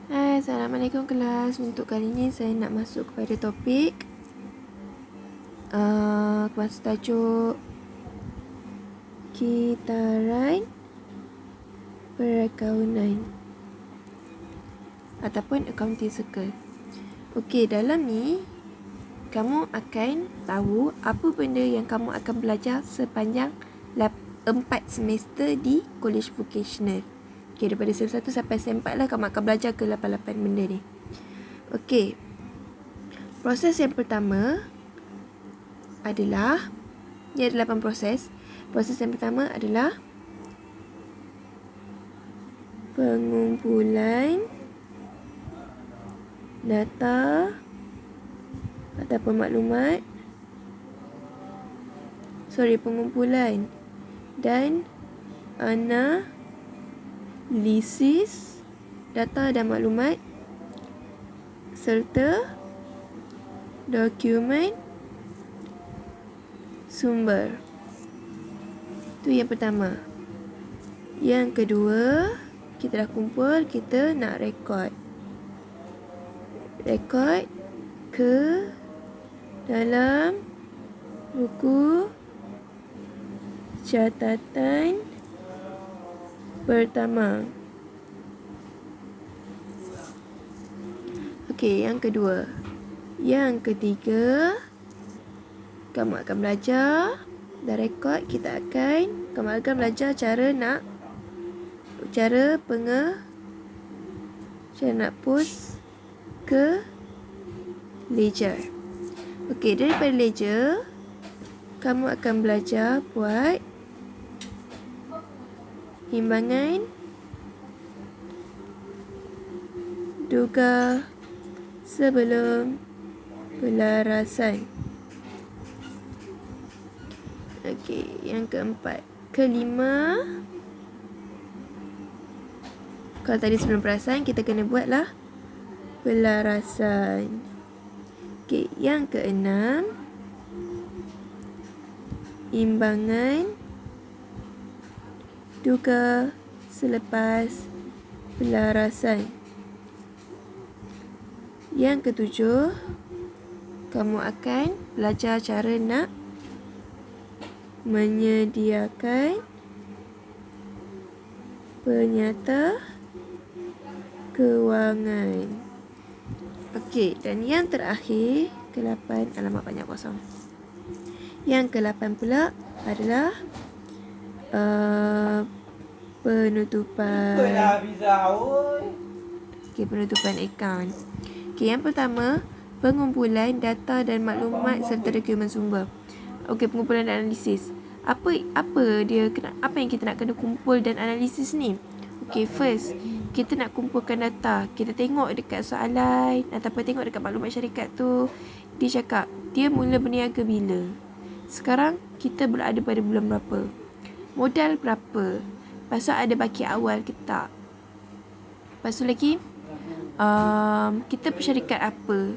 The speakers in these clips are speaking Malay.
Hai, Assalamualaikum kelas. Untuk kali ini saya nak masuk kepada topik kuasa tajuk kitaran perakaunan ataupun accounting circle. Okey, dalam ni kamu akan tahu apa benda yang kamu akan belajar sepanjang 4 semester di college vocational. Okey, daripada SEM 1 sampai SEM 4 lah kamu akan belajar ke 8 benda ni. Okey. Proses yang pertama adalah, ni ada 8 proses. Proses yang pertama adalah pengumpulan data ataupun maklumat. Pengumpulan dan analisis data dan maklumat serta dokumen sumber. Itu yang pertama. Yang kedua, kita dah kumpul, kita nak rekod. Rekod ke dalam buku catatan pertama. Okey, yang kedua. Yang ketiga, kamu akan belajar, dah rekod, kamu akan belajar cara nak post ke ledger. Okey, daripada ledger kamu akan belajar buat imbangan, duga sebelum pelarasan. Okey, yang keempat. Kelima, kalau tadi sebelum pelarasan, kita kena buatlah pelarasan. Okey, yang keenam, imbangan, duga selepas pelarasan. Yang ketujuh, kamu akan belajar cara nak menyediakan penyata kewangan. Okey, dan yang terakhir, ke-8, alamak banyak kosong. Yang ke-8 pula adalah penutupan. Okey, penutupan akaun. Okey, yang pertama, pengumpulan data dan maklumat serta dokumen sumber. Okey, pengumpulan dan analisis. Apa yang kita nak kena kumpul dan analisis ni? Okey, first, kita nak kumpulkan data. Kita tengok dekat soalan ataupun tengok dekat maklumat syarikat tu, dia cakap dia mula berniaga bila. Sekarang kita berada pada bulan berapa? Modal berapa? Lepas tu ada baki awal ke tak? Lepas tu lagi, kita bersyarikat apa?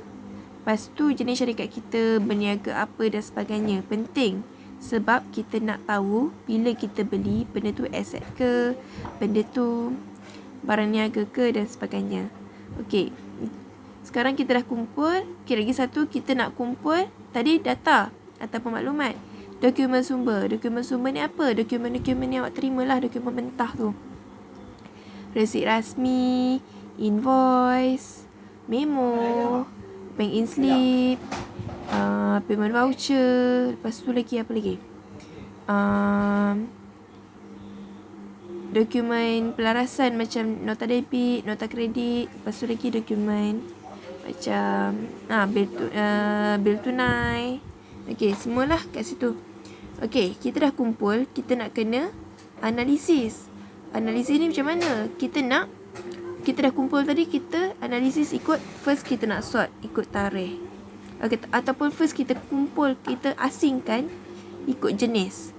Lepas tu jenis syarikat kita, berniaga apa dan sebagainya. Penting sebab kita nak tahu bila kita beli benda tu aset ke, benda tu barang niaga ke dan sebagainya. Okey, sekarang kita dah kumpul. Okay, lagi satu kita nak kumpul tadi data ataupun maklumat. Dokumen sumber. Dokumen sumber ni apa? Dokumen-dokumen yang awak terima lah, dokumen mentah tu. Resit rasmi, invoice, memo, bank in slip, payment voucher. Lepas tu lagi apa lagi? Dokumen pelarasan macam nota debit, nota kredit. Lepas tu lagi dokumen macam bil tunai. Okey, semualah kat situ. Okey, kita dah kumpul, kita nak kena analisis. Analisis ni macam mana? Kita dah kumpul tadi, kita analisis ikut, first kita nak sort ikut tarikh. Okay, ataupun first kita kumpul, kita asingkan ikut jenis.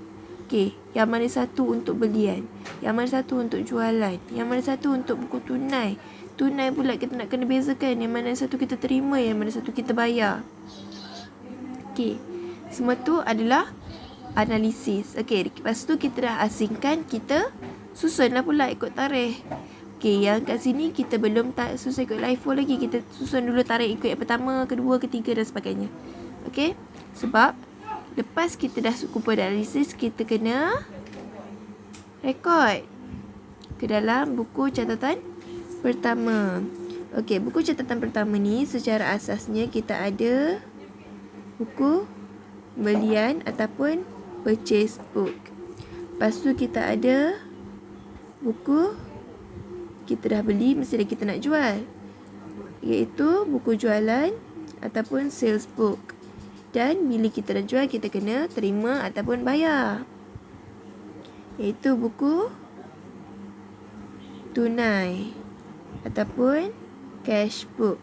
Okey, yang mana satu untuk belian, yang mana satu untuk jualan, yang mana satu untuk buku tunai. Tunai pula kita nak kena bezakan, yang mana satu kita terima, yang mana satu kita bayar. Okey, semua tu adalah analisis. Okey, lepas tu kita dah asingkan, kita susunlah pula ikut tarikh. Okey, yang kat sini kita belum tak susun ikut LIFO lagi. Kita susun dulu tarikh ikut yang pertama, kedua, ketiga dan sebagainya. Okey? Sebab lepas kita dah kumpul dan analisis, kita kena rekod ke dalam buku catatan pertama. Okey, buku catatan pertama ni secara asasnya kita ada buku belian ataupun purchase book. Lepas tu kita ada buku kita dah beli, mesti dah kita nak jual, iaitu buku jualan ataupun sales book. Dan bila kita dah jual, kita kena terima ataupun bayar, iaitu buku tunai ataupun cash book.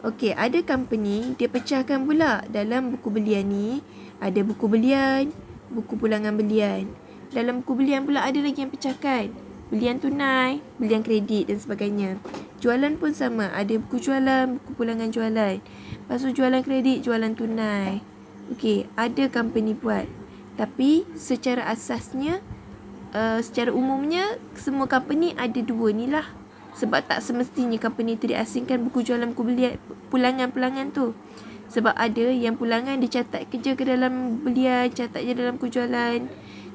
Okey, ada company dia pecahkan pula dalam buku belian ni. Ada buku belian, buku pulangan belian. Dalam buku belian pula ada lagi yang pecahkan belian tunai, belian kredit dan sebagainya. Jualan pun sama, ada buku jualan, buku pulangan jualan. Lepas tu jualan kredit, jualan tunai. Okey, ada company buat. Tapi secara asasnya, secara umumnya semua company ada dua ni lah. Sebab tak semestinya company tu diasingkan buku jualan, buku belian, pulangan tu. Sebab ada yang pulangan dia catat kerja ke dalam belian, catat je dalam buku jualan.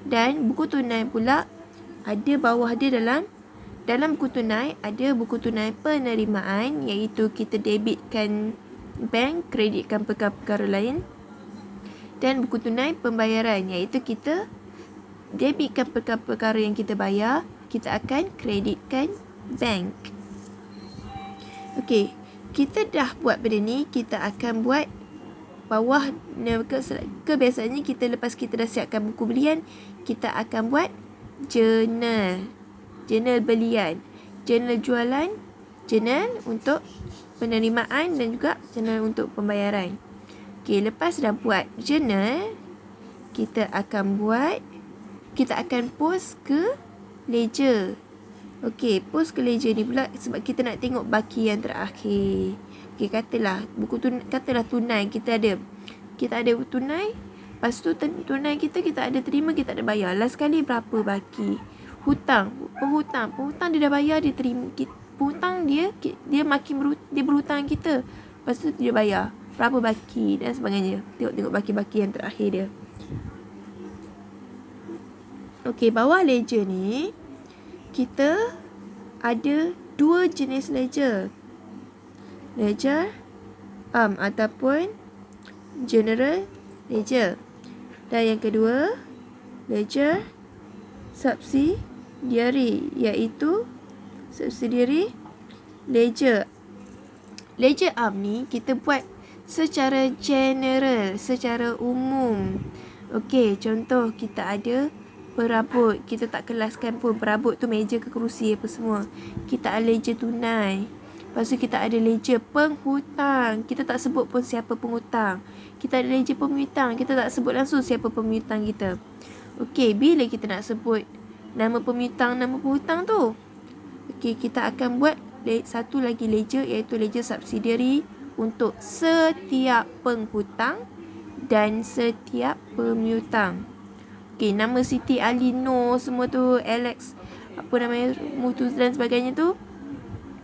Dan buku tunai pula ada bawah dia dalam buku tunai ada buku tunai penerimaan, iaitu kita debitkan bank, kreditkan perkara lain. Dan buku tunai pembayaran, iaitu kita debitkan perkara yang kita bayar, kita akan kreditkan bank. Okey, kita dah buat benda ni, kita akan buat bawah. Kebiasaannya kita lepas kita dah siapkan buku belian, kita akan buat journal belian, journal jualan, journal untuk penerimaan dan juga journal untuk pembayaran. Okey, lepas dah buat journal, kita akan post ke ledger. Okey, post ke ledger ni pula sebab kita nak tengok baki yang terakhir. Okey, katalah tunai kita ada tunai. Lepas tu tunai kita ada terima, kita ada bayar. Last kali berapa baki? Penghutang dia dah bayar, dia terima. Penghutang dia berhutang kita. Lepas tu dia bayar. Berapa baki dan sebagainya. Tengok baki-baki yang terakhir dia. Okey, bawah ledger ni kita ada dua jenis ledger. Ledger ataupun general ledger. Dan yang kedua, ledger subsidiary, iaitu subsidiary ledger. Ledger ni kita buat secara general, secara umum. Okey, contoh kita ada perabot, kita tak kelaskan pun perabot tu meja ke kerusi apa semua. Kita ada ledger tunai. Lepas tu kita ada ledger penghutang, kita tak sebut pun siapa penghutang. Kita ada ledger pemihutang, kita tak sebut langsung siapa pemihutang kita. Okey, bila kita nak sebut nama pemihutang, nama penghutang tu, okey, kita akan buat satu lagi ledger, iaitu ledger subsidiary untuk setiap penghutang dan setiap pemihutang. Okey, nama Siti, Ali, Noh, semua tu, Alex, apa namanya, Mutuz dan sebagainya tu,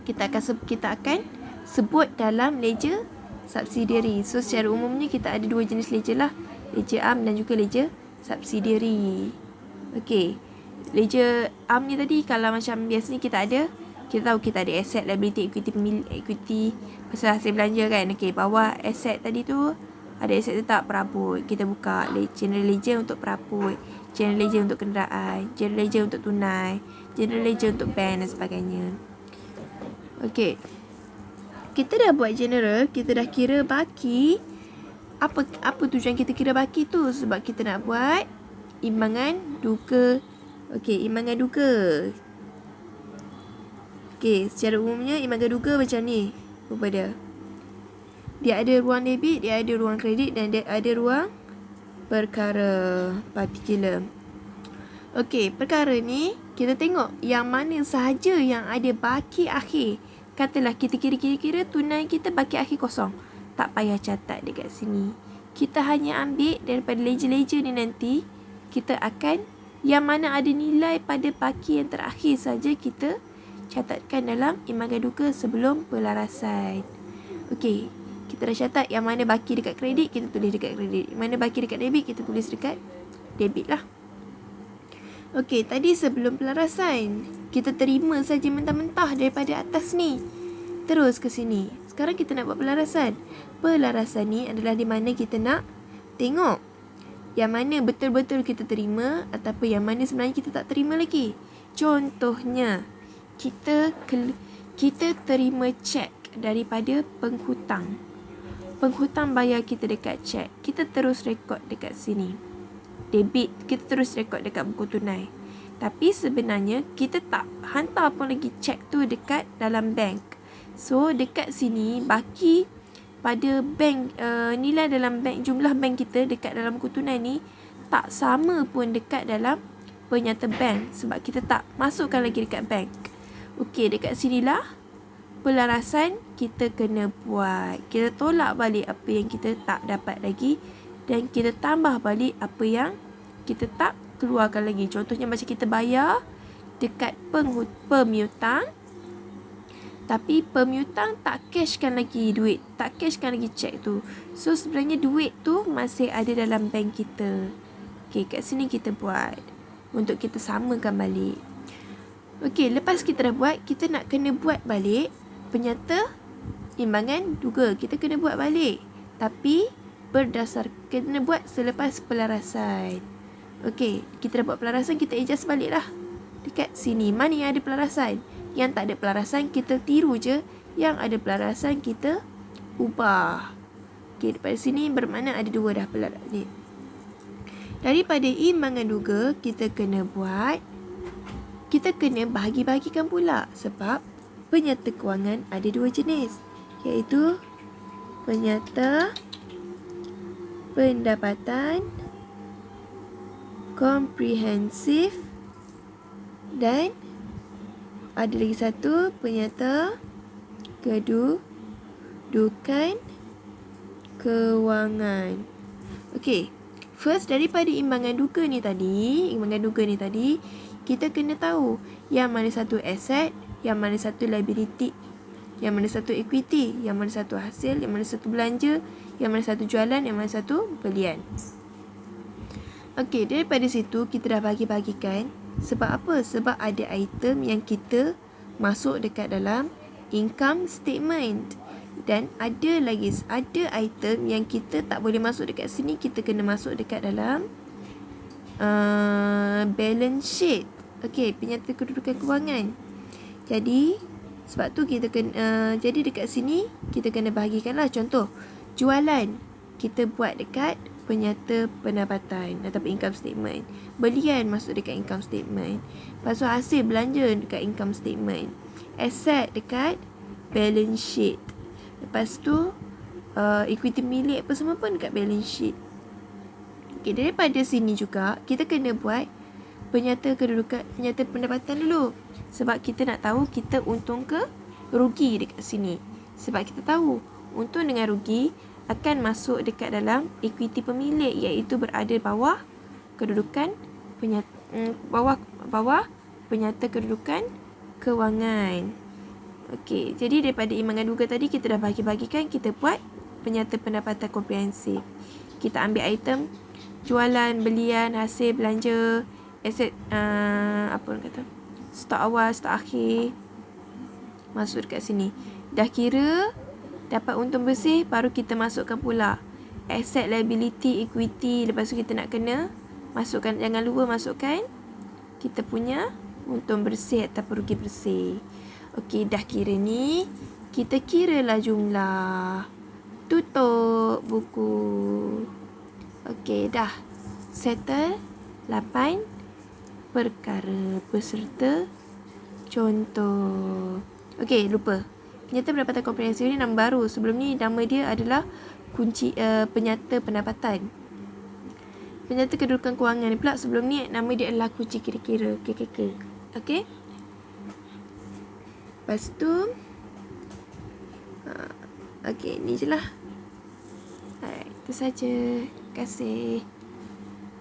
kita akan sebut dalam ledger subsidiary. So secara umumnya kita ada dua jenis ledger lah, ledger am dan juga ledger subsidiary. Okey, ledger am ni tadi, kalau macam biasanya kita tahu kita ada asset, liability, equity pasal hasil belanja kan. Okey, bawah asset tadi tu ada aset tetap perabot. Kita buka general ledger untuk perabot, general ledger untuk kenderaan, general ledger untuk tunai, general ledger untuk bank dan sebagainya. Okey, kita dah buat general, kita dah kira baki. Apa tujuan kita kira baki tu? Sebab kita nak buat imbangan duga. Okey, imbangan duga. Okey, secara umumnya imbangan duga macam ni rupa dia. Dia ada ruang debit, dia ada ruang kredit dan dia ada ruang perkara particular. Okey, perkara ni kita tengok yang mana sahaja yang ada baki akhir. Katalah kita kira-kira tunai kita baki akhir kosong. Tak payah catat dekat sini. Kita hanya ambil daripada ledger-ledger ni nanti, kita akan yang mana ada nilai pada baki yang terakhir saja kita catatkan dalam imbangan duga sebelum pelarasan. Okey, kita dah catat yang mana baki dekat kredit, kita tulis dekat kredit. Yang mana baki dekat debit, kita tulis dekat debit lah. Okey, tadi sebelum pelarasan, kita terima saja mentah-mentah daripada atas ni. Terus ke sini. Sekarang kita nak buat pelarasan. Pelarasan ni adalah di mana kita nak tengok yang mana betul-betul kita terima ataupun yang mana sebenarnya kita tak terima lagi. Contohnya, kita terima cek daripada penghutang. Penghutang bayar kita dekat cek. Kita terus rekod dekat sini. Debit, kita terus rekod dekat buku tunai. Tapi sebenarnya kita tak hantar pun lagi cek tu dekat dalam bank. So dekat sini baki pada bank, nilai dalam bank, jumlah bank kita dekat dalam buku tunai ni tak sama pun dekat dalam penyata bank sebab kita tak masukkan lagi dekat bank. Okey, dekat sinilah pelarasan kita kena buat. Kita tolak balik apa yang kita tak dapat lagi dan kita tambah balik apa yang kita tak keluarkan lagi. Contohnya macam kita bayar dekat pemiutang, tapi pemiutang tak cashkan lagi duit, tak cashkan lagi cek tu. So sebenarnya duit tu masih ada dalam bank kita. Okey, kat sini kita buat untuk kita samakan balik. Okey, lepas kita dah buat, kita nak kena buat balik penyata imbangan duga. Kita kena buat balik, tapi kena buat selepas pelarasan. Okey, kita dah buat pelarasan, kita adjust balik lah dekat sini. Mana yang ada pelarasan? Yang tak ada pelarasan, kita tiru je. Yang ada pelarasan, kita ubah. Okey, daripada sini bermakna ada dua dah pelarasan. Daripada imbangan duga, kita kena bahagi-bahagikan pula. Sebab penyata kewangan ada dua jenis, iaitu penyata pendapatan komprehensif dan ada lagi satu penyata kedudukan kewangan. Okey, first daripada imbangan duga ni tadi, kita kena tahu yang mana satu aset, yang mana satu liability, yang mana satu equity, yang mana satu hasil, yang mana satu belanja, yang mana satu jualan, yang mana satu belian. Okey, daripada situ kita dah bagi-bagikan. Sebab apa? Sebab ada item yang kita masuk dekat dalam income statement. Dan ada item yang kita tak boleh masuk dekat sini, kita kena masuk dekat dalam balance sheet. Okey, penyata kedudukan kewangan. Jadi sebab tu kita kena jadi dekat sini kita kena bahagikanlah. Contoh, jualan kita buat dekat penyata pendapatan ataupun income statement. Belian masuk dekat income statement. Lepas tu hasil belanja dekat income statement. Aset dekat balance sheet. Lepas tu equity milik apa semua pun dekat balance sheet. Okay, daripada sini juga kita kena buat penyata kedudukan, penyata pendapatan dulu. Sebab kita nak tahu kita untung ke rugi dekat sini. Sebab kita tahu untung dengan rugi akan masuk dekat dalam equity pemilik, iaitu berada bawah kedudukan bawah penyata kedudukan kewangan. Okey, jadi daripada imbangan duga tadi kita dah bagi-bagikan, kita buat penyata pendapatan komprehensif. Kita ambil item jualan, belian, hasil belanja, aset stok awal, stok akhir masuk dekat sini. Dah kira dapat untung bersih, baru kita masukkan pula asset, liability, equity. Lepas tu kita nak kena masukkan, jangan lupa masukkan kita punya untung bersih ataupun rugi bersih. Okey, dah kira ni, kita kiralah jumlah. Tutup buku. Okey, dah settle 8 perkara beserta contoh. Okey, lupa. Penyata pendapatan komprehensif ni nama baru. Sebelum ni nama dia adalah kunci penyata pendapatan. Penyata kedudukan kewangan ni pula sebelum ni nama dia adalah kunci kira-kira, KKK. Okey. Lepas tu okey, ni je lah. Alright, itu saja. Terima kasih.